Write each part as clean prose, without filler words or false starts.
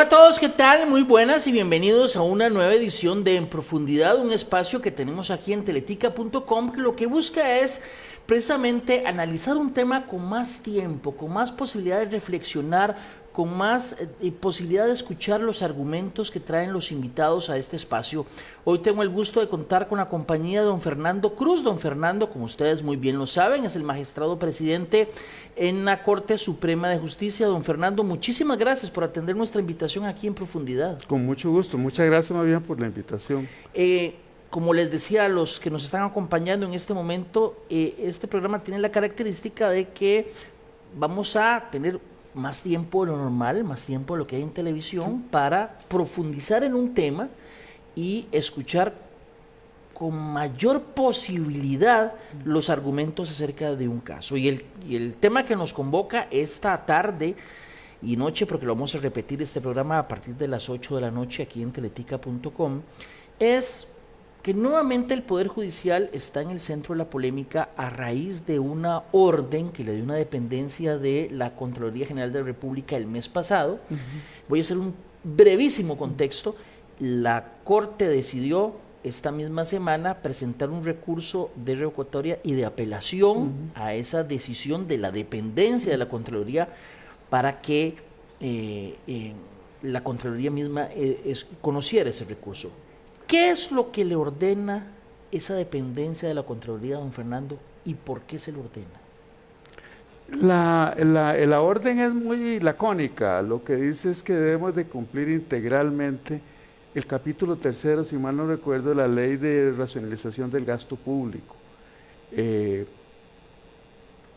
Hola a todos, ¿qué tal? Muy buenas y bienvenidos a una nueva edición de En Profundidad, un espacio que tenemos aquí en teletica.com, que lo que busca es precisamente analizar un tema con más tiempo, con más posibilidad de reflexionar, con más posibilidad de escuchar los argumentos que traen los invitados a este espacio. Hoy tengo el gusto de contar con la compañía de don Fernando Cruz. Don Fernando, como ustedes muy bien lo saben, es el magistrado presidente en la Corte Suprema de Justicia. Don Fernando, muchísimas gracias por atender nuestra invitación aquí en Profundidad. Con mucho gusto, muchas gracias más bien por la invitación. Como les decía a los que nos están acompañando en este momento, este programa tiene la característica de que vamos a tener más tiempo de lo normal, más tiempo de lo que hay en televisión, para profundizar en un tema y escuchar con mayor posibilidad los argumentos acerca de un caso. Y el tema que nos convoca esta tarde y noche, porque lo vamos a repetir este programa a partir de las 8 de la noche aquí en teletica.com, es que nuevamente el Poder Judicial está en el centro de la polémica a raíz de una orden que le dio una dependencia de la Contraloría General de la República el mes pasado. Voy a hacer un brevísimo contexto. La Corte decidió esta misma semana presentar un recurso de revocatoria y de apelación a esa decisión de la dependencia de la Contraloría para que la Contraloría misma conociera ese recurso. ¿Qué es lo que le ordena esa dependencia de la Contraloría, don Fernando, y por qué se le ordena? La orden es muy lacónica. Lo que dice es que debemos de cumplir integralmente el capítulo 3, si mal no recuerdo, de la Ley de Racionalización del Gasto Público.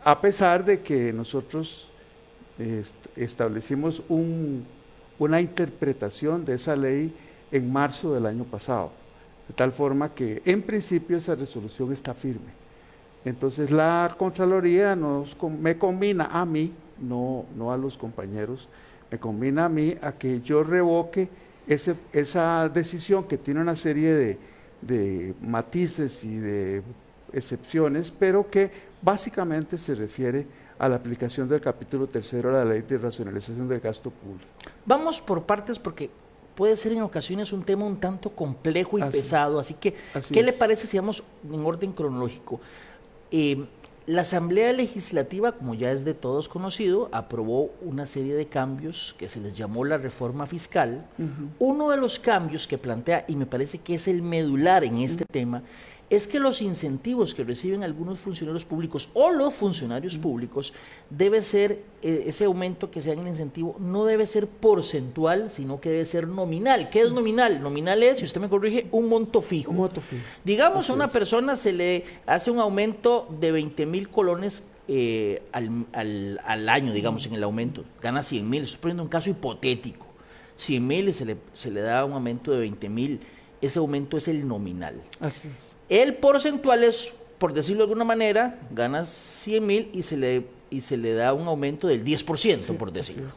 A pesar de que nosotros establecimos una interpretación de esa ley en marzo del año pasado, de tal forma que en principio esa resolución está firme. Entonces la Contraloría me combina a mí, no a los compañeros, me combina a mí a que yo revoque esa decisión que tiene una serie de matices y de excepciones, pero que básicamente se refiere a la aplicación del capítulo 3 de la Ley de Racionalización del Gasto Público. Vamos por partes porque puede ser en ocasiones un tema un tanto complejo y pesado, así que ¿qué le parece si vamos en orden cronológico? La Asamblea Legislativa, como ya es de todos conocido, aprobó una serie de cambios que se les llamó la reforma fiscal. Uno de los cambios que plantea, y me parece que es el medular en este tema, es que los incentivos que reciben algunos funcionarios públicos o los funcionarios públicos debe ser, ese aumento que sea en el incentivo no debe ser porcentual, sino que debe ser nominal. ¿Qué es nominal? Nominal es, si usted me corrige, un monto fijo. Un monto fijo. Digamos, a una persona se le hace un aumento de 20,000 colones al año, digamos, en el aumento. Gana 100,000, estoy poniendo un caso hipotético. 100,000 y se le da un aumento de 20,000. Ese aumento es el nominal. Así es. El porcentual es, por decirlo de alguna manera, ganas 100,000 y se le da un aumento del 10%, sí, por decirlo.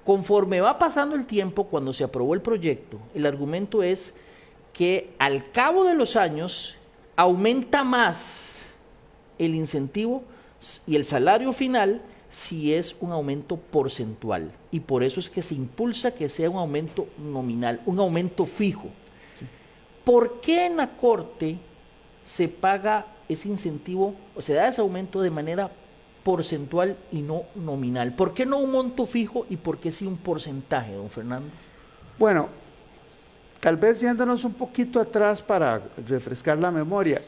Conforme va pasando el tiempo, cuando se aprobó el proyecto, el argumento es que al cabo de los años aumenta más el incentivo y el salario final si es un aumento porcentual. Y por eso es que se impulsa que sea un aumento nominal, un aumento fijo. ¿Por qué en la Corte se paga ese incentivo o se da ese aumento de manera porcentual y no nominal? ¿Por qué no un monto fijo y por qué sí un porcentaje, don Fernando? Bueno, tal vez yéndonos un poquito atrás para refrescar la memoria,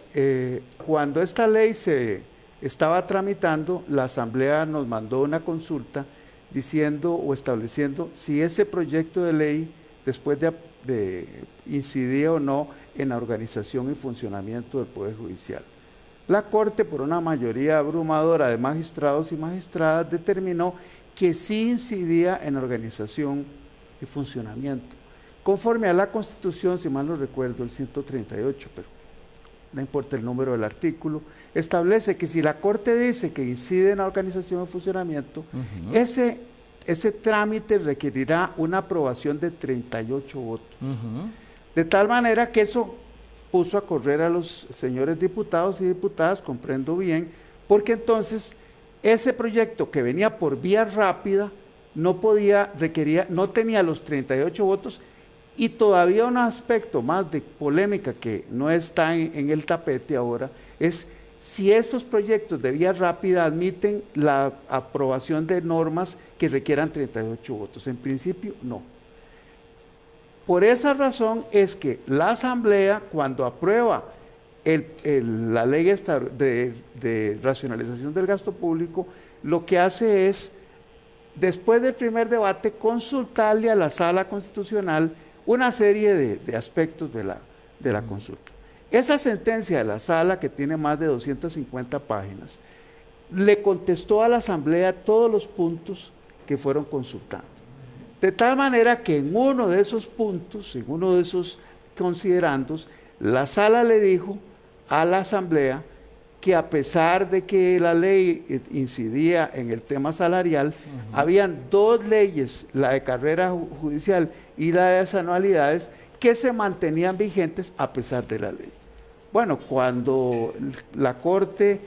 cuando esta ley se estaba tramitando, la Asamblea nos mandó una consulta diciendo o estableciendo si ese proyecto de ley, después de incidía o no en la organización y funcionamiento del Poder Judicial. La Corte, por una mayoría abrumadora de magistrados y magistradas, determinó que sí incidía en la organización y funcionamiento, conforme a la Constitución, si mal no recuerdo, el 138, pero no importa el número del artículo, establece que si la Corte dice que incide en la organización y funcionamiento, ese trámite requerirá una aprobación de 38 votos. De tal manera que eso puso a correr a los señores diputados y diputadas, comprendo bien, porque entonces ese proyecto que venía por vía rápida no tenía los 38 votos. Y todavía un aspecto más de polémica que no está en el tapete ahora es si esos proyectos de vía rápida admiten la aprobación de normas que requieran 38 votos. En principio, no. Por esa razón es que la Asamblea, cuando aprueba la ley de racionalización del gasto público, lo que hace es, después del primer debate, consultarle a la Sala Constitucional una serie de aspectos de la consulta. Esa sentencia de la Sala, que tiene más de 250 páginas, le contestó a la Asamblea todos los puntos que fueron consultados. De tal manera que en uno de esos puntos, en uno de esos considerandos, la Sala le dijo a la Asamblea que a pesar de que la ley incidía en el tema salarial, habían dos leyes, la de carrera judicial y la de las anualidades, que se mantenían vigentes a pesar de la ley. Bueno, cuando la Corte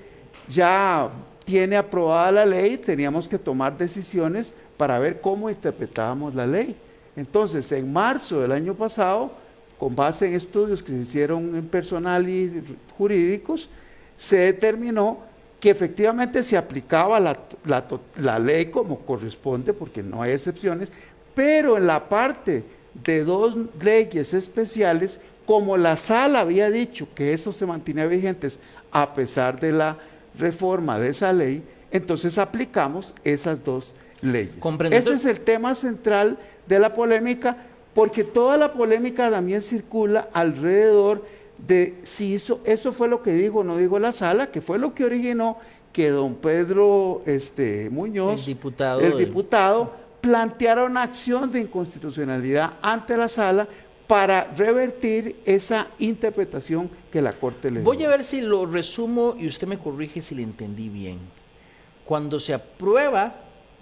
ya tiene aprobada la ley, teníamos que tomar decisiones para ver cómo interpretábamos la ley. Entonces, en marzo del año pasado, con base en estudios que se hicieron en personal y jurídicos, se determinó que efectivamente se aplicaba la ley como corresponde, porque no hay excepciones, pero en la parte de dos leyes especiales, como la Sala había dicho que eso se mantenía vigentes a pesar de la reforma de esa ley, entonces aplicamos esas dos leyes. Ese es el tema central de la polémica, porque toda la polémica también circula alrededor de si eso fue lo que dijo o no dijo la Sala, que fue lo que originó que don Pedro Muñoz, el diputado, planteara una acción de inconstitucionalidad ante la Sala para revertir esa interpretación que la Corte le dio. Voy a ver si lo resumo y usted me corrige si le entendí bien. Cuando se aprueba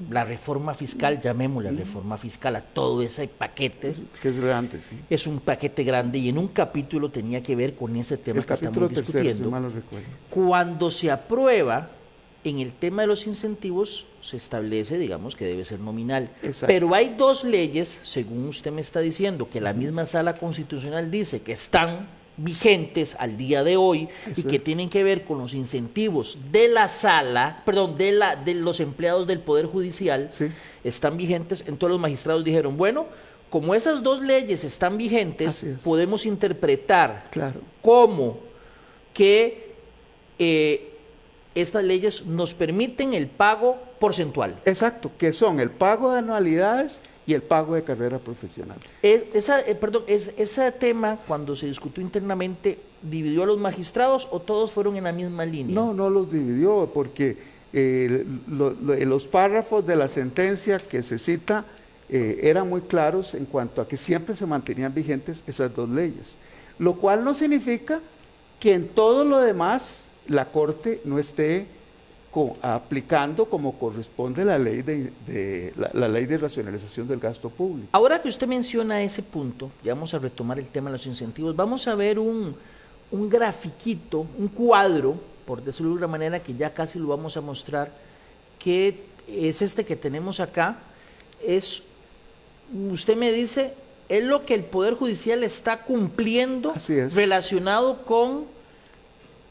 la reforma fiscal, llamémosla reforma fiscal a todo ese paquete, que es grande, sí. Es un paquete grande y en un capítulo tenía que ver con ese tema que estamos discutiendo. Si mal no recuerdo. Cuando se aprueba, en el tema de los incentivos se establece, digamos, que debe ser nominal. Exacto. Pero hay dos leyes, según usted me está diciendo, que la misma Sala Constitucional dice que están vigentes al día de hoy y que tienen que ver con los incentivos de la Sala, perdón, de los empleados del Poder Judicial, están vigentes. Entonces los magistrados dijeron, bueno, como esas dos leyes están vigentes, podemos interpretar como que estas leyes nos permiten el pago porcentual. Exacto, que son el pago de anualidades y el pago de carrera profesional. Ese tema, cuando se discutió internamente, ¿dividió a los magistrados o todos fueron en la misma línea? No, no los dividió, porque los párrafos de la sentencia que se cita eran muy claros en cuanto a que siempre se mantenían vigentes esas dos leyes, lo cual no significa que en todo lo demás la Corte no esté aplicando como corresponde la ley la ley de racionalización del gasto público. Ahora que usted menciona ese punto, ya vamos a retomar el tema de los incentivos, vamos a ver un grafiquito, un cuadro, por decirlo de una manera que ya casi lo vamos a mostrar, que es este que tenemos acá. Usted me dice, es lo que el Poder Judicial está cumpliendo relacionado con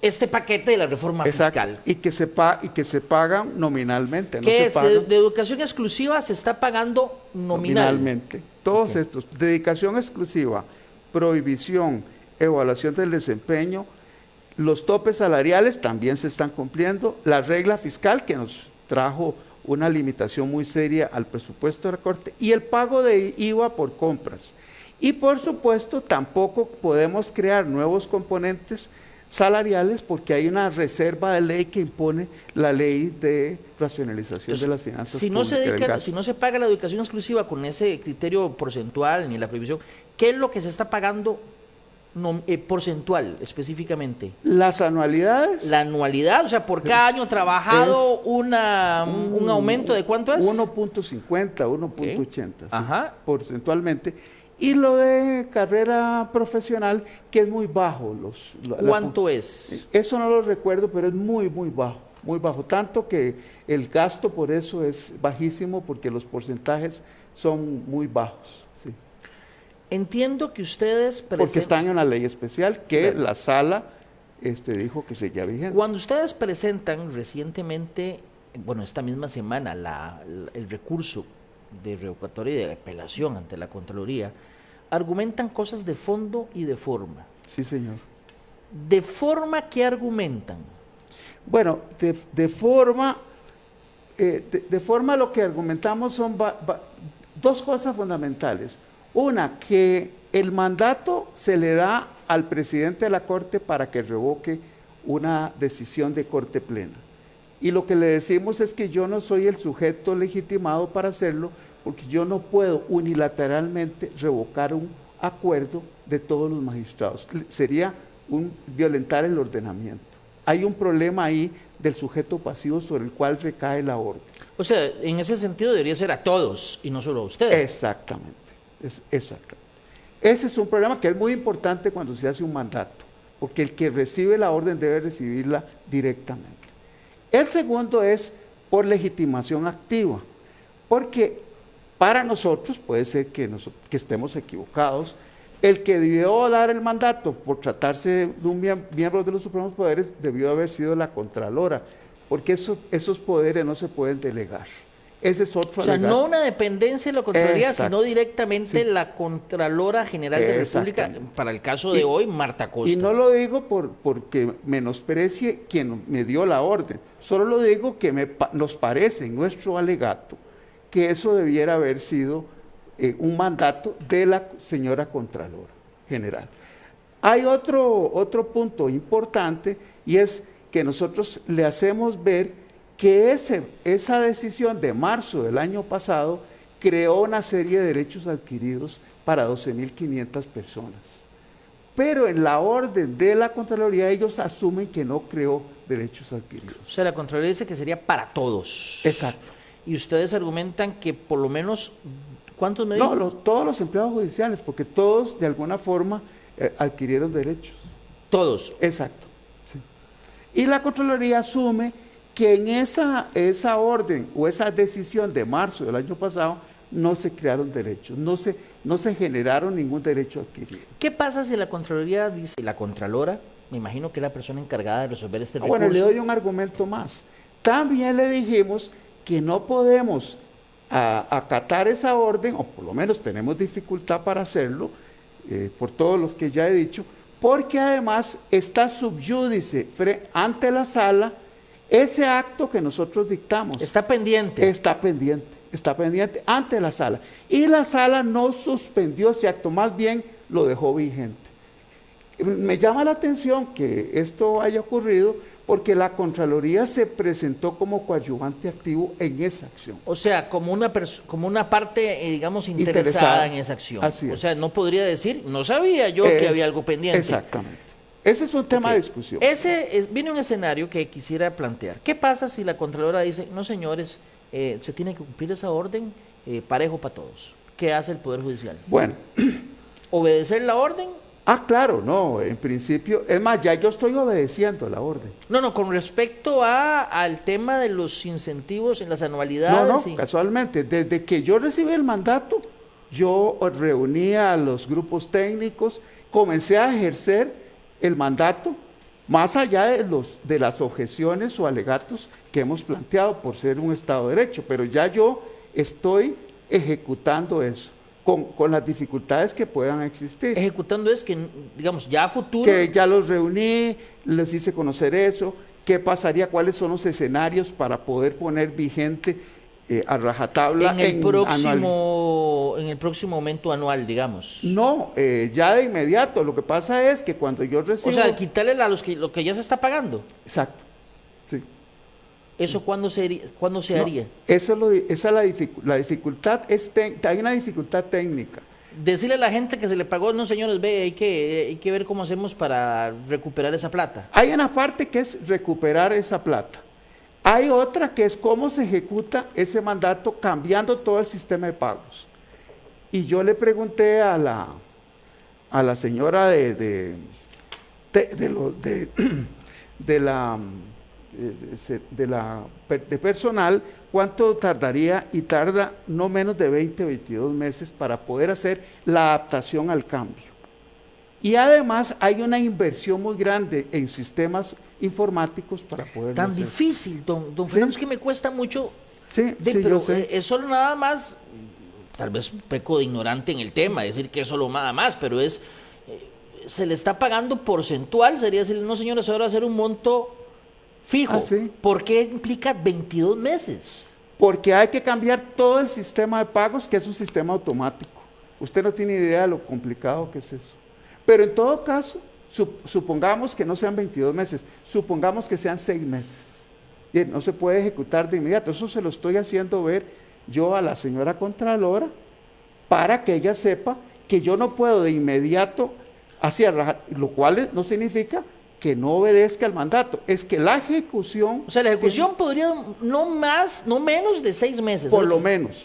este paquete de la reforma fiscal. Y que se pagan nominalmente. ¿Qué es? De educación exclusiva se está pagando nominalmente. Todos estos, dedicación exclusiva, prohibición, evaluación del desempeño, los topes salariales también se están cumpliendo, la regla fiscal que nos trajo una limitación muy seria al presupuesto de la Corte y el pago de IVA por compras. Y por supuesto tampoco podemos crear nuevos componentes salariales porque hay una reserva de ley que impone la ley de racionalización de las finanzas públicas. Si no se paga la educación exclusiva con ese criterio porcentual ni la prohibición, ¿qué es lo que se está pagando porcentual específicamente? Las anualidades. La anualidad, o sea, por cada año trabajado un aumento de ¿cuánto es? 1.50, 1.80 porcentualmente. Y lo de carrera profesional, que es muy bajo. ¿Cuánto es? Eso no lo recuerdo, pero es muy, muy bajo. muy bajo, tanto que el gasto por eso es bajísimo porque los porcentajes son muy bajos. Sí. Entiendo que ustedes Porque están en una ley especial que claro, la sala dijo que seguía vigente. cuando ustedes presentan recientemente, bueno, esta misma semana, el recurso de revocatoria y de apelación ante la Contraloría, argumentan cosas de fondo y de forma. Sí, señor. ¿De forma qué argumentan? Bueno, de forma lo que argumentamos son dos cosas fundamentales. Una, que el mandato se le da al presidente de la Corte para que revoque una decisión de Corte Plena. Y lo que le decimos es que yo no soy el sujeto legitimado para hacerlo, porque yo no puedo unilateralmente revocar un acuerdo de todos los magistrados. Sería violentar el ordenamiento. Hay un problema ahí del sujeto pasivo sobre el cual recae la orden. O sea, en ese sentido debería ser a todos y no solo a ustedes. Exactamente. Exactamente. Ese es un problema que es muy importante cuando se hace un mandato, porque el que recibe la orden debe recibirla directamente. El segundo es por legitimación activa, porque para nosotros puede ser que estemos equivocados. El que debió dar el mandato por tratarse de un miembro de los supremos poderes debió haber sido la Contralora, porque esos poderes no se pueden delegar. Ese es otro O sea, alegato. no una dependencia de la Contraloría, Exacto. sino directamente Sí. la Contralora General de la República, Exactamente. para el caso de hoy, Marta Costa. Y no lo digo porque menosprecie quien me dio la orden, solo lo digo que nos parece en nuestro alegato que eso debiera haber sido un mandato de la señora Contralora General. Hay otro punto importante y es que nosotros le hacemos ver que esa decisión de marzo del año pasado creó una serie de derechos adquiridos para 12.500 personas. Pero en la orden de la Contraloría ellos asumen que no creó derechos adquiridos. O sea, la Contraloría dice que sería para todos. Exacto. Y ustedes argumentan que por lo menos, ¿cuántos me No, dijo? todos los empleados judiciales, porque todos de alguna forma adquirieron derechos. Todos. Exacto. Sí. Y la Contraloría asume que en esa orden o esa decisión de marzo del año pasado no se crearon derechos, no se generaron ningún derecho adquirido. ¿Qué pasa si la Contraloría dice, la Contralora, me imagino que es la persona encargada de resolver este recurso? Bueno, le doy un argumento más. También le dijimos que no podemos acatar esa orden, o por lo menos tenemos dificultad para hacerlo, por todo lo que ya he dicho, porque además está subyúdice ante la sala ese acto que nosotros dictamos. Está pendiente. Está pendiente ante la sala. Y la sala no suspendió ese acto, más bien lo dejó vigente. Me llama la atención que esto haya ocurrido porque la Contraloría se presentó como coadyuvante activo en esa acción. O sea, como una parte, digamos, interesada en esa acción. Así o es. sea, no podría decir, no sabía yo que había algo pendiente. Exactamente. Ese es un tema de discusión. Viene un escenario que quisiera plantear. ¿Qué pasa si la Contralora dice, no señores, se tiene que cumplir esa orden parejo para todos? ¿Qué hace el Poder Judicial? Bueno. ¿Obedecer la orden? Claro, no, en principio, es más, ya yo estoy obedeciendo la orden. No, con respecto al tema de los incentivos en las anualidades. No, casualmente, desde que yo recibí el mandato, yo reunía a los grupos técnicos, comencé a ejercer el mandato, más allá de las objeciones o alegatos que hemos planteado por ser un Estado de Derecho, pero ya yo estoy ejecutando eso, con las dificultades que puedan existir. Ejecutando es que, digamos, ya a futuro... Que ya los reuní, les hice conocer eso, qué pasaría, cuáles son los escenarios para poder poner vigente a rajatabla en el próximo aumento anual, digamos. No, ya de inmediato. Lo que pasa es que cuando yo recibo... O sea, quitarle lo que ya se está pagando. Exacto, sí. ¿Eso cuándo se haría? Esa es la dificultad, hay una dificultad técnica. Decirle a la gente que se le pagó, no señores, hay que ver cómo hacemos para recuperar esa plata. Hay una parte que es recuperar esa plata. Hay otra que es cómo se ejecuta ese mandato cambiando todo el sistema de pagos. Y yo le pregunté a la señora de de personal, cuánto tardaría, y tarda no menos de 20 o 22 meses para poder hacer la adaptación al cambio. Y además hay una inversión muy grande en sistemas informáticos para poder Tan hacer. difícil, don Sí. Fernando, es que me cuesta mucho. Sí, sí, Pero yo sé. es solo nada más, tal vez un poco de ignorante en el tema, decir que es solo nada más, pero se le está pagando porcentual, sería decir, no señores, ahora va a ser un monto fijo. Ah, sí. ¿Por qué implica 22 meses? Porque hay que cambiar todo el sistema de pagos, que es un sistema automático. Usted no tiene idea de lo complicado que es eso. Pero en todo caso, supongamos que no sean 22 meses, supongamos que sean 6 meses. Bien, no se puede ejecutar de inmediato. Eso se lo estoy haciendo ver yo a la señora Contralora para que ella sepa que yo no puedo de inmediato hacer, lo cual no significa que no obedezca el mandato, es que la ejecución... O sea, la ejecución podría no menos de 6 meses. Por ¿no? lo menos,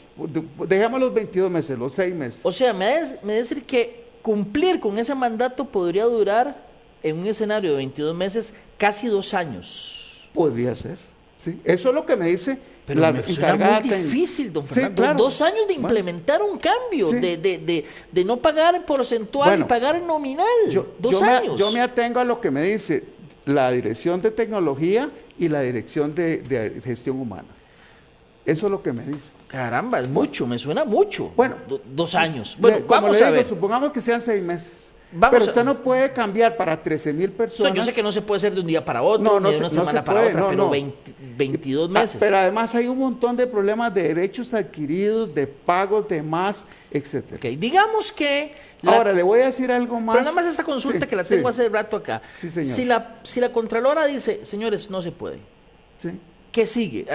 dejemos los 22 meses, los 6 meses. O sea, me da decir que cumplir con ese mandato podría durar en un escenario de 22 meses casi 2 años. Podría ser, sí. Eso es lo que me dice Pero la me suena encargada muy difícil, don Sí, Fernando. claro. 2 años de Bueno, implementar un cambio, sí. de no pagar en porcentual Bueno, y pagar en nominal. yo 2 años. yo me atengo a lo que me dice la Dirección de Tecnología y la Dirección de Gestión Humana. Eso es lo que me dice. Caramba, es mucho, me suena mucho. Bueno, 2 años. Bueno, Como vamos le a digo, ver. supongamos que sean 6 meses. Vamos Pero a- usted no puede cambiar para 13,000 O sea, personas. yo sé que no se puede hacer de un día para otro, No, ni de se- una no semana se para puede, otra, no, pero no. 22 meses. Pero además hay un montón de problemas de derechos adquiridos, de pagos de más, etcétera. Ok, digamos que... Ahora, le voy a decir algo más. Pero nada más esta consulta Sí, que la sí, tengo hace rato acá. Sí, señor. Si la Contralora dice, señores, no se puede, Sí. ¿qué sigue?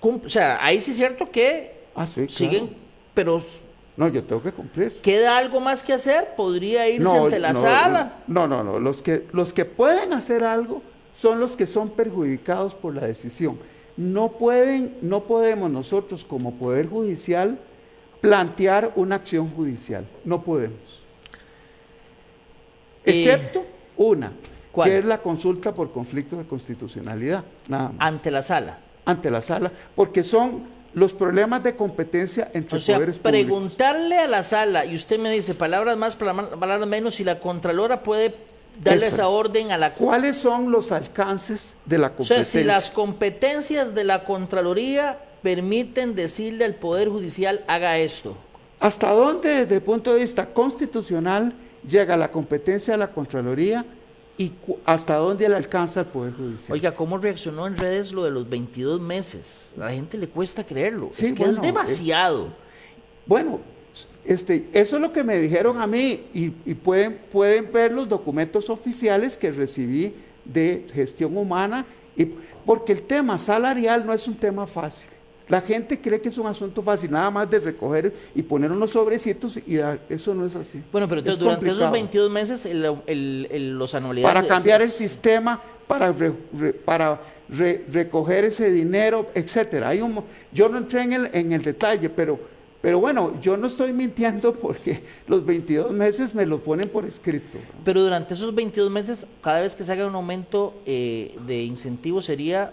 O sea, ahí sí es cierto que Ah, sí, claro. siguen, pero No, yo tengo que cumplir. ¿queda algo más que hacer? ¿Podría irse ante la sala? No. Los que pueden hacer algo son los que son perjudicados por la decisión. No podemos nosotros como Poder Judicial plantear una acción judicial. No podemos. Excepto una, ¿cuál? que es la consulta por conflicto de constitucionalidad, nada más, Ante la sala. ante la sala, porque son los problemas de competencia entre O sea, poderes públicos. preguntarle a la sala, y usted me dice palabras más, palabras menos, si la Contralora puede darle Exacto. esa orden a la... ¿Cuáles son los alcances de la O sea, competencia? si las competencias de la Contraloría permiten decirle al Poder Judicial, haga esto. ¿Hasta dónde, desde el punto de vista constitucional, llega la competencia de la Contraloría y hasta dónde le alcanza al Poder Judicial? Oiga, ¿cómo reaccionó en redes lo de los 22 meses? A la gente le cuesta creerlo. Sí, Es que bueno, es demasiado. Bueno, eso es lo que me dijeron a mí y pueden ver los documentos oficiales que recibí de Gestión Humana, porque el tema salarial no es un tema fácil. La gente cree que es un asunto fácil, nada más de recoger y poner unos sobrecitos y dar. Eso no es así. Bueno, pero entonces Es durante esos complicado. 22 meses los anualidades... Para cambiar el sistema, para recoger ese dinero, etcétera. Yo no entré en el detalle, pero bueno, yo no estoy mintiendo porque los 22 meses me lo ponen por escrito. Pero durante esos 22 meses, cada vez que se haga un aumento de incentivo sería,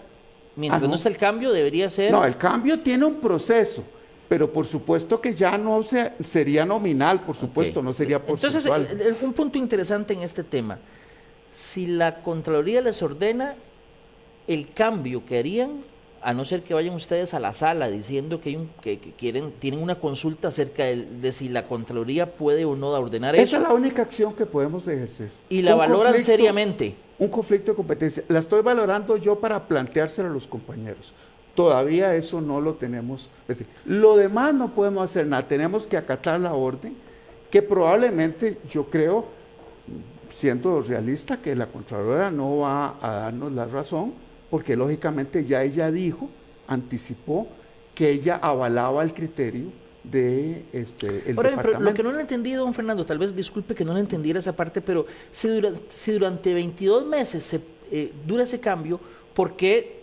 mientras no esté el cambio, debería ser... No, el cambio tiene un proceso, pero por supuesto que ya no sería nominal, por supuesto, Ok. no sería porcentual. Entonces, un punto interesante en este tema. Si la Contraloría les ordena el cambio que harían, a no ser que vayan ustedes a la sala diciendo que, tienen una consulta acerca de si la Contraloría puede o no ordenar Esa eso, es la única acción que podemos ejercer. y la Un valoran conflicto- seriamente. Un conflicto de competencia. La estoy valorando yo para planteárselo a los compañeros. Todavía eso no lo tenemos. Es decir, lo demás no podemos hacer nada. Tenemos que acatar la orden, que probablemente, yo creo, siendo realista, que la Contralora no va a darnos la razón, porque lógicamente ya ella dijo, anticipó, que ella avalaba el criterio de el Ahora bien, pero departamento. lo que no le he entendido, don Fernando, tal vez disculpe que no le entendiera esa parte, pero si durante 22 meses dura ese cambio, ¿por qué,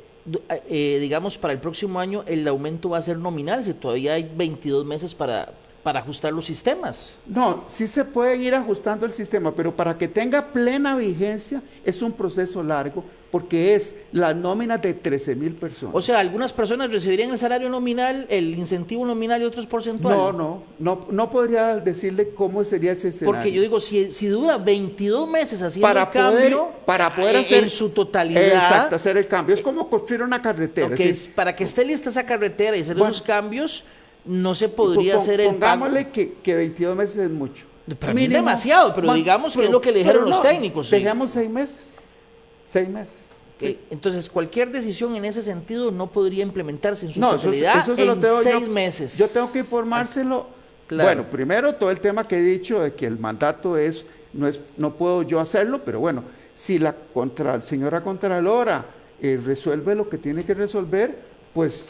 digamos, para el próximo año el aumento va a ser nominal si todavía hay 22 meses para para ajustar los sistemas. No, sí se pueden ir ajustando el sistema, pero para que tenga plena vigencia es un proceso largo, porque es la nómina de 13,000 personas. O sea, algunas personas recibirían el salario nominal, el incentivo nominal y otros porcentual. No podría decirle cómo sería ese escenario. Porque yo digo, si dura 22 meses haciendo para el cambio, poder hacer en su totalidad. Exacto, hacer el cambio. Es como construir una carretera. Okay, para que esté lista esa carretera y hacer esos cambios, no se podría hacer el pago. Pongámosle que 22 meses es mucho. Para mí es demasiado, pero digamos que es lo que le dijeron los técnicos. Dejemos 6 meses. 6 meses. Okay. Entonces, cualquier decisión en ese sentido no podría implementarse en su totalidad eso en 6 meses. Yo tengo que informárselo. Claro. Bueno, primero todo el tema que he dicho de que el mandato no puedo yo hacerlo, pero bueno, si la señora Contralora resuelve lo que tiene que resolver, pues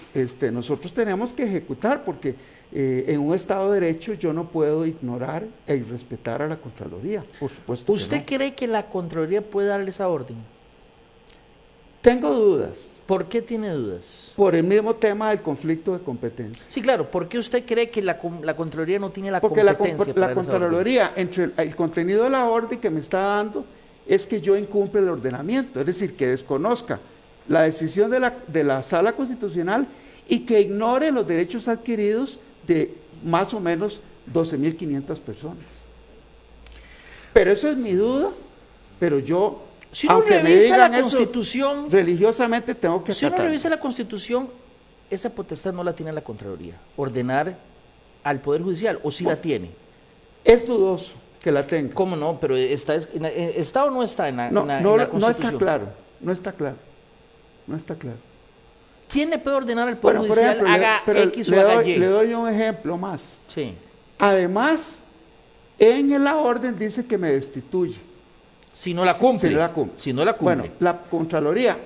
nosotros tenemos que ejecutar, porque en un Estado de Derecho yo no puedo ignorar e irrespetar a la Contraloría, por supuesto. ¿Usted cree que la Contraloría puede darle esa orden? Tengo dudas. ¿Por qué tiene dudas? Por el mismo tema del conflicto de competencia. Sí, claro. ¿Por qué usted cree que la Contraloría no tiene la competencia? Porque la Contraloría, entre el contenido de la orden que me está dando, es que yo incumple el ordenamiento, es decir, que desconozca la decisión de la Sala Constitucional y que ignore los derechos adquiridos de más o menos 12,500 personas. Pero eso es mi duda, pero yo... Si uno revisa la Constitución, religiosamente tengo que acatar. Si uno revisa la Constitución, esa potestad no la tiene la Contraloría, ordenar al Poder Judicial, o si la tiene. Es dudoso que la tenga. ¿Cómo no? Pero ¿está o no está en la Constitución? No está claro, no está claro. ¿Quién le puede ordenar al Poder Judicial haga X o haga Y? Le doy un ejemplo más. Sí. Además, en la orden dice que me destituye. Si no la cumple. Si no la cumple. Bueno, la Contraloría,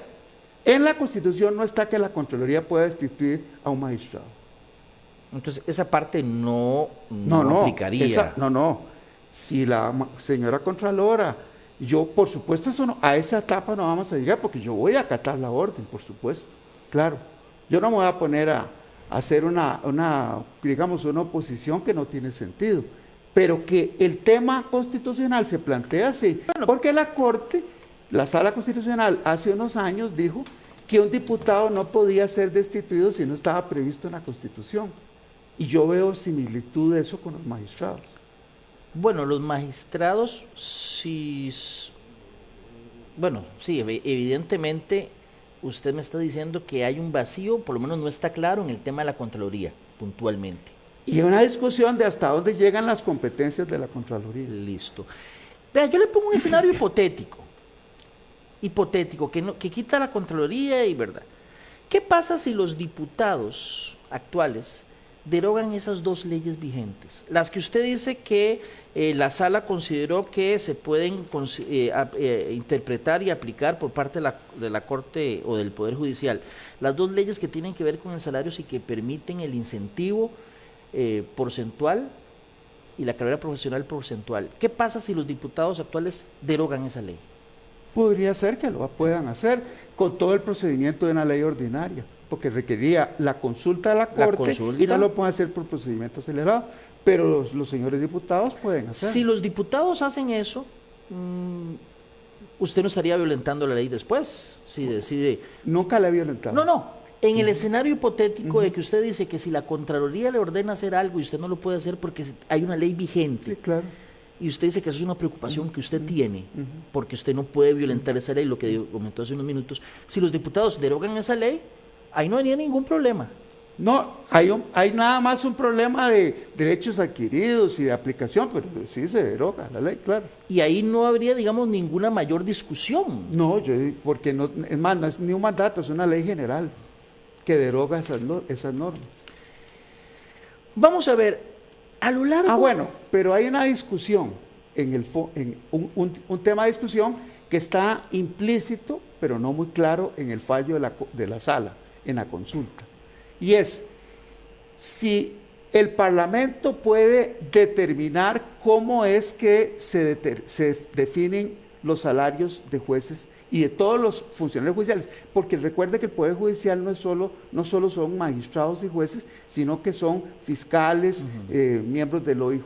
en la Constitución no está que la Contraloría pueda destituir a un magistrado. Entonces, esa parte no aplicaría. No. Si la señora Contralora, yo, por supuesto, a esa etapa no vamos a llegar, porque yo voy a acatar la orden, por supuesto. Claro. Yo no me voy a poner a hacer una oposición que no tiene sentido. Pero que el tema constitucional se plantea así, porque la Sala Constitucional hace unos años dijo que un diputado no podía ser destituido si no estaba previsto en la Constitución. Y yo veo similitud de eso con los magistrados. Bueno, los magistrados sí, evidentemente usted me está diciendo que hay un vacío, por lo menos no está claro en el tema de la Contraloría, puntualmente. Y una discusión de hasta dónde llegan las competencias de la Contraloría. Listo. Vea, yo le pongo un escenario hipotético, que quita la Contraloría y verdad. ¿Qué pasa si los diputados actuales derogan esas 2 leyes vigentes? Las que usted dice que la Sala consideró que se pueden interpretar y aplicar por parte de la Corte o del Poder Judicial. Las 2 leyes que tienen que ver con el salario y que permiten el incentivo porcentual y la carrera profesional porcentual. ¿Qué pasa si los diputados actuales derogan esa ley? Podría ser que lo puedan hacer con todo el procedimiento de una ley ordinaria, porque requería la consulta de la Corte y no lo pueden hacer por procedimiento acelerado, pero los señores diputados pueden hacerlo. Si los diputados hacen eso, usted no estaría violentando la ley después, si decide... Nunca la he violentado. No. En el escenario hipotético de que usted dice que si la Contraloría le ordena hacer algo y usted no lo puede hacer porque hay una ley vigente, sí, claro. Y usted dice que eso es una preocupación que usted tiene, porque usted no puede violentar esa ley, lo que comentó hace unos minutos. Si los diputados derogan esa ley, ahí no habría ningún problema. No, hay nada más un problema de derechos adquiridos y de aplicación, pero sí se deroga la ley, claro. Y ahí no habría, digamos, ninguna mayor discusión. No, porque no, es más, no es ni un mandato, es una ley general que deroga esas normas. Vamos a ver, a lo largo... bueno, pero hay una discusión, un tema de discusión que está implícito, pero no muy claro en el fallo de la Sala, en la consulta. Y es, si el Parlamento puede determinar cómo es que se definen los salarios de jueces y de todos los funcionarios judiciales, porque recuerde que el Poder Judicial no solo son magistrados y jueces, sino que son fiscales, miembros del OIJ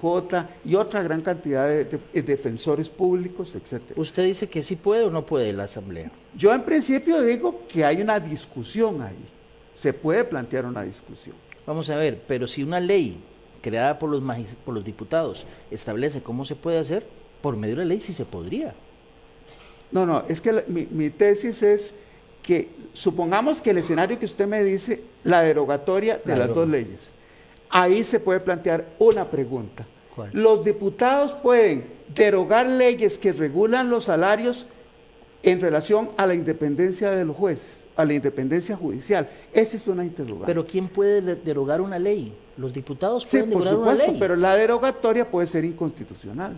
y otra gran cantidad de defensores públicos, etc. ¿Usted dice que sí puede o no puede la Asamblea? Yo en principio digo que hay una discusión ahí, se puede plantear una discusión. Vamos a ver, pero si una ley creada por los diputados establece cómo se puede hacer, por medio de la ley sí se podría. No, es que mi tesis es que supongamos que el escenario que usted me dice, la derogatoria de las dos leyes, ahí se puede plantear una pregunta. ¿Cuál? Los diputados pueden derogar leyes que regulan los salarios en relación a la independencia de los jueces, a la independencia judicial. Esa es una interrogante. Pero ¿quién puede derogar una ley? Los diputados Sí, pueden por derogar una supuesto, ley. pero la derogatoria puede ser inconstitucional.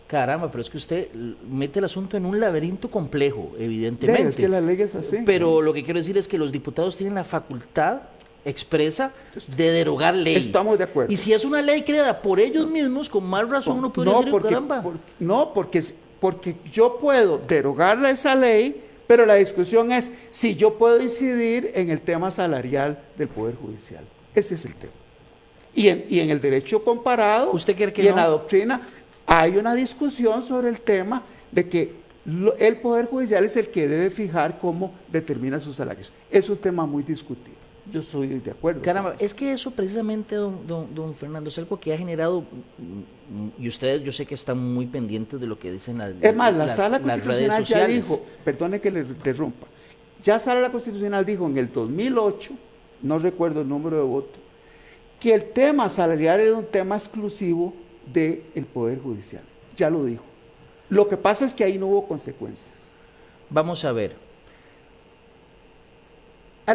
Caramba, pero es que usted mete el asunto en un laberinto complejo, evidentemente. Es que la ley es así. Pero lo que quiero decir es que los diputados tienen la facultad expresa de derogar ley. Estamos de acuerdo. Y si es una ley creada por ellos mismos, con más razón uno podría decir, caramba. Porque yo puedo derogar esa ley, pero la discusión es si yo puedo incidir en el tema salarial del Poder Judicial. Ese es el tema. Y en el derecho comparado ¿Usted cree que y en no? la doctrina hay una discusión sobre el tema de que el Poder Judicial es el que debe fijar cómo determina sus salarios. Es un tema muy discutido. Yo soy de acuerdo. Caramba, es que eso precisamente, don Fernando, es algo que ha generado, y ustedes yo sé que están muy pendientes de lo que dicen Es más, la Sala las redes Constitucional ya sociales. dijo, perdone que le interrumpa, ya Sala Constitucional dijo en el 2008, no recuerdo el número de votos, que el tema salarial era un tema exclusivo del Poder Judicial. Ya lo dijo. Lo que pasa es que ahí no hubo consecuencias. Vamos a ver. A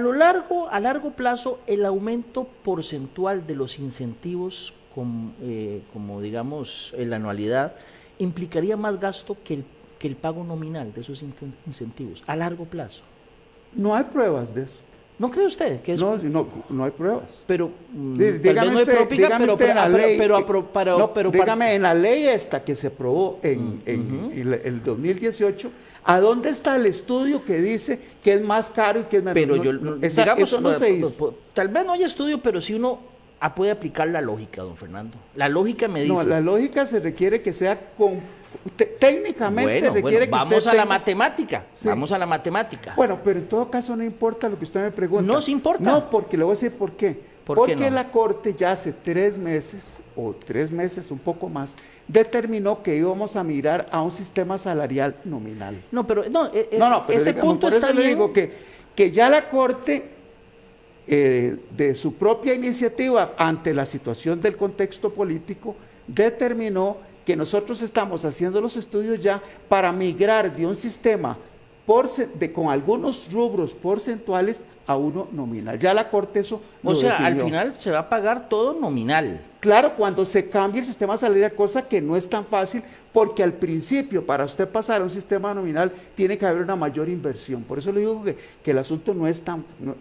largo plazo, el aumento porcentual de los incentivos, como digamos la anualidad, implicaría más gasto que el pago nominal de esos incentivos, a largo plazo. No hay pruebas de eso. ¿No cree usted que es? No hay pruebas. Pero Dígame dígame en la ley esta que se aprobó en el 2018, ¿a dónde está el estudio que dice que es más caro y que es menos? Pero eso no se hizo. Tal vez no haya estudio, pero si uno puede aplicar la lógica, don Fernando. La lógica me dice. No, la lógica se requiere que sea técnicamente requiere que vamos usted a la tenga... matemática. Sí. Vamos a la matemática. Bueno, pero en todo caso no importa lo que usted me pregunta. No se importa. No, porque le voy a decir por qué. Porque no? la Corte ya hace 3 meses, o 3 meses, un poco más, determinó que íbamos a mirar a un sistema salarial nominal. No, pero pero ese digamos, punto por eso está le bien. digo que ya la Corte, de su propia iniciativa, ante la situación del contexto político, determinó que nosotros estamos haciendo los estudios ya para migrar de un sistema con algunos rubros porcentuales a uno nominal. Ya la Corte eso O sea, definió. al final se va a pagar todo nominal. Claro, cuando se cambie el sistema salarial, cosa que no es tan fácil, porque al principio, para usted pasar a un sistema nominal, tiene que haber una mayor inversión. Por eso le digo que el asunto no es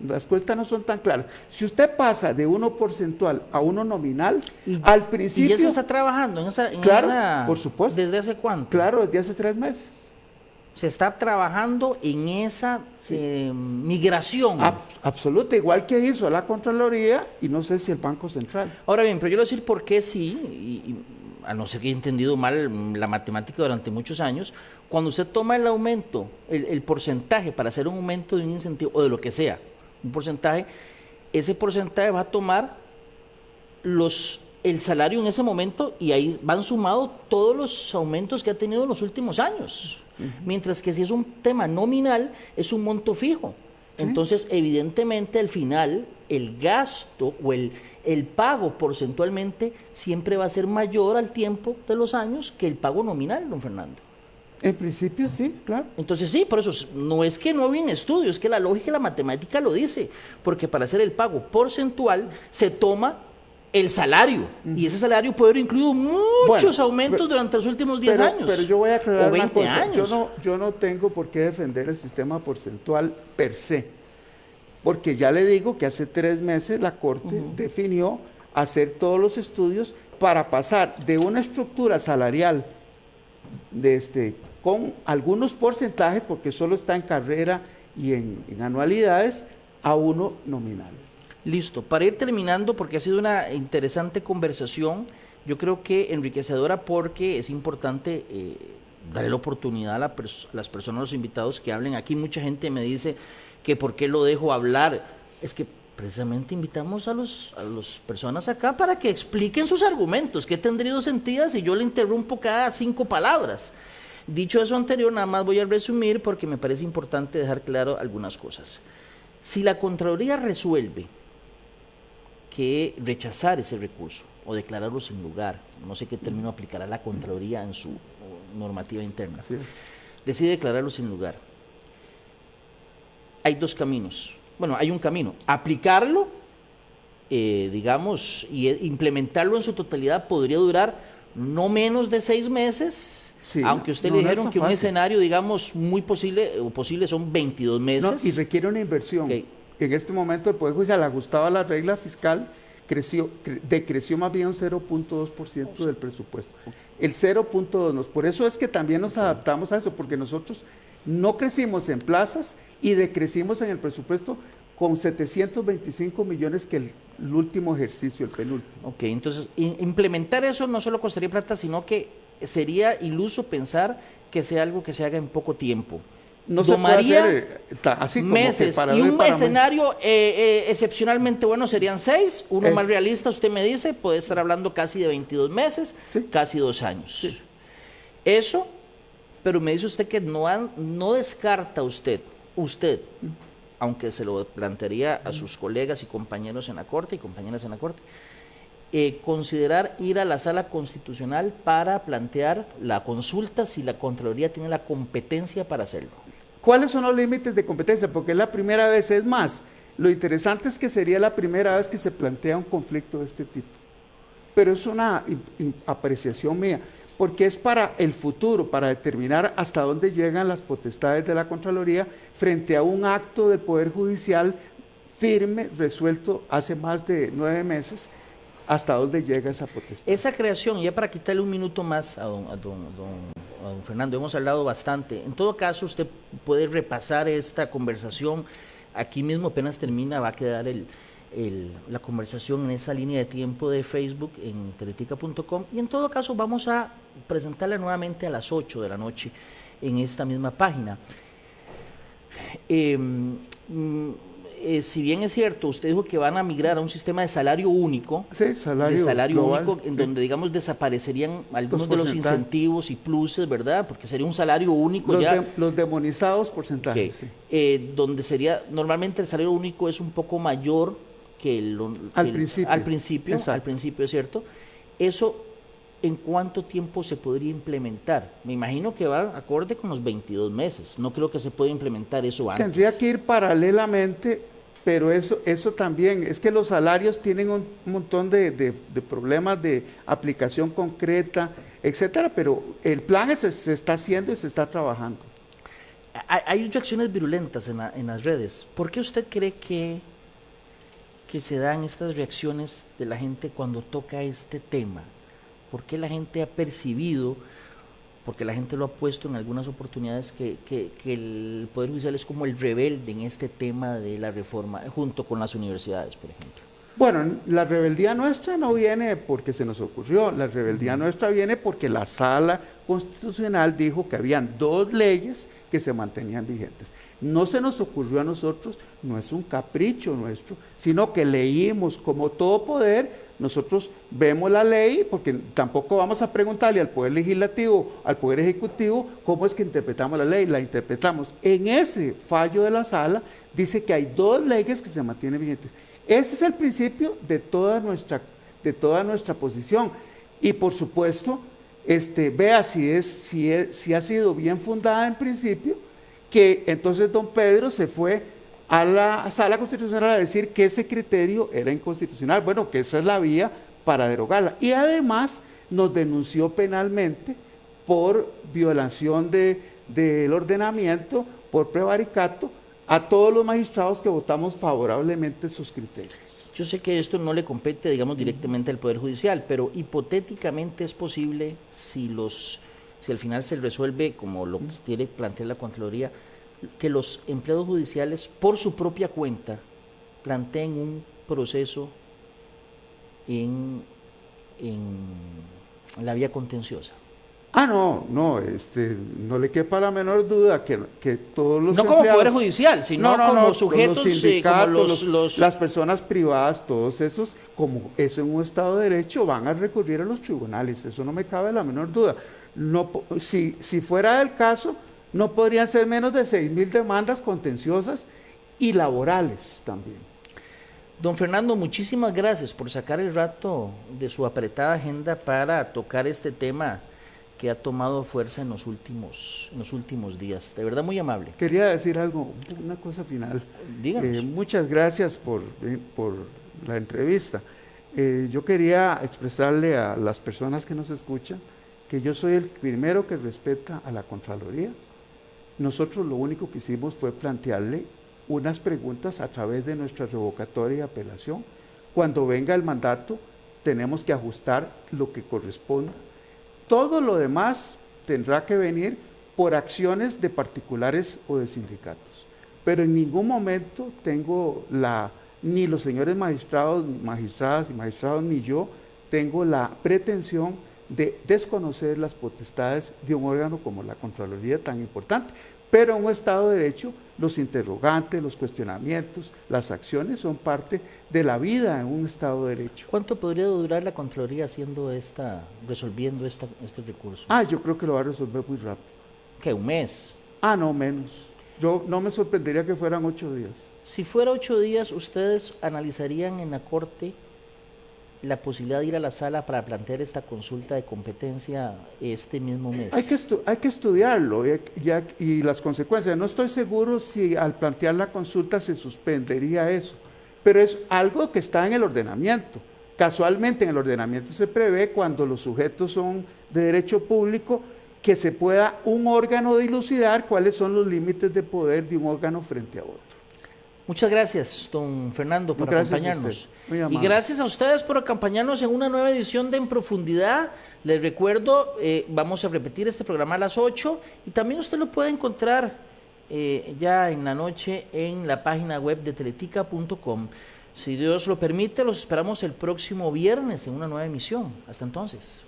las cuestas no son tan claras. Si usted pasa de uno porcentual a uno nominal, al principio... ¿Y ya se está trabajando en esa claro, por supuesto. ¿Desde hace cuánto? Claro, desde hace 3 meses. Se está trabajando en esa migración. Absoluta, igual que hizo la Contraloría y no sé si el Banco Central. Ahora bien, pero yo le voy a decir por qué sí, y a no ser que haya entendido mal la matemática durante muchos años, cuando usted toma el aumento, el porcentaje para hacer un aumento de un incentivo, o de lo que sea, un porcentaje, ese porcentaje va a tomar el salario en ese momento y ahí van sumados todos los aumentos que ha tenido en los últimos años. Mientras que si es un tema nominal, es un monto fijo. ¿Sí? Entonces, evidentemente, al final, el gasto o el pago porcentualmente siempre va a ser mayor al tiempo de los años que el pago nominal, don Fernando. En principio sí, claro. Entonces sí, por eso no es que no había estudio, es que la lógica y la matemática lo dice, porque para hacer el pago porcentual se toma el salario, y ese salario puede haber incluido muchos aumentos durante los últimos 10 años. Pero yo voy a aclarar o 20 una cosa. años. Yo no tengo por qué defender el sistema porcentual per se, porque ya le digo que hace 3 meses la Corte definió hacer todos los estudios para pasar de una estructura salarial con algunos porcentajes, porque solo está en carrera y en anualidades, a uno nominal. Listo, para ir terminando, porque ha sido una interesante conversación, yo creo que enriquecedora, porque es importante darle la oportunidad a las personas, a los invitados que hablen. Aquí mucha gente me dice que por qué lo dejo hablar. Es que precisamente invitamos a las personas acá para que expliquen sus argumentos, qué tendría sentido si yo le interrumpo cada 5 palabras. Dicho eso anterior, nada más voy a resumir porque me parece importante dejar claro algunas cosas. Si la Contraloría resuelve que rechazar ese recurso o declararlo sin lugar, no sé qué término aplicará la Contraloría en su normativa interna, decide declararlo sin lugar, hay 2 caminos. Bueno, hay un camino: aplicarlo, digamos, y implementarlo en su totalidad podría durar no menos de 6 meses. Sí, aunque usted le dijeron que un escenario, digamos, muy posible o posible son 22 meses. No, y requiere una inversión. Okay. En este momento el Poder Judicial, ajustado a la regla fiscal, decreció más bien un 0.2% del presupuesto. El 0.2, por eso es que también nos adaptamos a eso, porque nosotros no crecimos en plazas y decrecimos en el presupuesto con 725 millones que el último ejercicio, el penúltimo. Ok, entonces implementar eso no solo costaría plata, sino que sería iluso pensar que sea algo que se haga en poco tiempo. No tomaría se puede hacer, así como meses, que para y un escenario excepcionalmente bueno serían 6, uno más realista, usted me dice, puede estar hablando casi de 22 meses, ¿sí? Casi 2 años. Sí. Eso, pero me dice usted que no descarta usted, aunque se lo plantearía a sus colegas y compañeros en la Corte y compañeras en la Corte, considerar ir a la Sala Constitucional para plantear la consulta si la Contraloría tiene la competencia para hacerlo. ¿Cuáles son los límites de competencia? Porque es la primera vez, es más, lo interesante es que sería la primera vez que se plantea un conflicto de este tipo. Pero es una apreciación mía, porque es para el futuro, para determinar hasta dónde llegan las potestades de la Contraloría frente a un acto del Poder Judicial firme, resuelto hace más de 9 meses, hasta dónde llega esa potestad. Esa creación, ya para quitarle un minuto más a don Fernando, hemos hablado bastante. En todo caso, usted puede repasar esta conversación. Aquí mismo apenas termina, va a quedar la conversación en esa línea de tiempo de Facebook en teletica.com, y en todo caso vamos a presentarla nuevamente a las 8 de la noche en esta misma página. Si bien es cierto, usted dijo que van a migrar a un sistema de salario único, sí, salario único, en donde, digamos, desaparecerían algunos de los incentivos y pluses, ¿verdad? Porque sería un salario único los demonizados porcentajes. Okay. Sí. Donde sería, normalmente el salario único es un poco mayor que al principio, es cierto. Eso, ¿en cuánto tiempo se podría implementar? Me imagino que va acorde con los 22 meses. No creo que se pueda implementar eso antes. Tendría que ir paralelamente, pero eso también, es que los salarios tienen un montón de problemas de aplicación concreta, etcétera, pero el plan se está haciendo y se está trabajando. Hay reacciones virulentas en las redes. ¿Por qué usted cree que se dan estas reacciones de la gente cuando toca este tema? ¿Por qué la gente ha percibido, porque la gente lo ha puesto en algunas oportunidades, que el Poder Judicial es como el rebelde en este tema de la reforma, junto con las universidades, por ejemplo? Bueno, la rebeldía nuestra no viene porque se nos ocurrió, la rebeldía nuestra viene porque la Sala Constitucional dijo que habían 2 leyes que se mantenían vigentes. No se nos ocurrió a nosotros, no es un capricho nuestro, sino que leímos como todo poder. Nosotros vemos la ley, porque tampoco vamos a preguntarle al Poder Legislativo, al Poder Ejecutivo, cómo es que interpretamos la ley, la interpretamos. En ese fallo de la Sala dice que hay 2 leyes que se mantienen vigentes. Ese es el principio de toda nuestra posición. Y por supuesto, vea si ha sido bien fundada en principio, que entonces don Pedro se fue a la Sala Constitucional a decir que ese criterio era inconstitucional, bueno, que esa es la vía para derogarla. Y además nos denunció penalmente por violación del ordenamiento, por prevaricato, a todos los magistrados que votamos favorablemente sus criterios. Yo sé que esto no le compete, digamos, directamente al Poder Judicial, pero hipotéticamente es posible, si si al final se resuelve como lo que quiere plantear la Contraloría, que los empleados judiciales por su propia cuenta planteen un proceso en la vía contenciosa. No, no le quepa la menor duda que todos los no como empleados, Poder Judicial, sino como sujetos, los sindicatos, como las personas privadas, todos esos, como es en un Estado de Derecho, van a recurrir a los tribunales, eso no me cabe la menor duda. No, si fuera el caso, no podrían ser menos de 6.000 demandas contenciosas y laborales también. Don Fernando, muchísimas gracias por sacar el rato de su apretada agenda para tocar este tema que ha tomado fuerza en los últimos días. De verdad, muy amable. Quería decir algo, una cosa final. Díganos. Muchas gracias por la entrevista. Yo quería expresarle a las personas que nos escuchan que yo soy el primero que respeta a la Contraloría. Nosotros lo único que hicimos fue plantearle unas preguntas a través de nuestra revocatoria y apelación. Cuando venga el mandato, tenemos que ajustar lo que corresponda. Todo lo demás tendrá que venir por acciones de particulares o de sindicatos. Pero en ningún momento tengo ni los señores magistrados, magistradas y magistrados, ni yo, tengo la pretensión de desconocer las potestades de un órgano como la Contraloría tan importante. Pero en un Estado de Derecho, los interrogantes, los cuestionamientos, las acciones son parte de la vida en un Estado de Derecho. ¿Cuánto podría durar la Contraloría resolviendo este recurso? Yo creo que lo va a resolver muy rápido. ¿Qué, un mes? No, menos. Yo no me sorprendería que fueran 8 días. Si fuera 8 días, ¿ustedes analizarían en la Corte la posibilidad de ir a la sala para plantear esta consulta de competencia este mismo mes? Hay que estudiarlo y las consecuencias. No estoy seguro si al plantear la consulta se suspendería eso, pero es algo que está en el ordenamiento. Casualmente en el ordenamiento se prevé, cuando los sujetos son de derecho público, que se pueda un órgano dilucidar cuáles son los límites de poder de un órgano frente a otro. Muchas gracias, don Fernando, por acompañarnos. Y gracias a ustedes por acompañarnos en una nueva edición de En Profundidad. Les recuerdo, vamos a repetir este programa a las 8 y también usted lo puede encontrar ya en la noche en la página web de teletica.com. Si Dios lo permite, los esperamos el próximo viernes en una nueva emisión. Hasta entonces.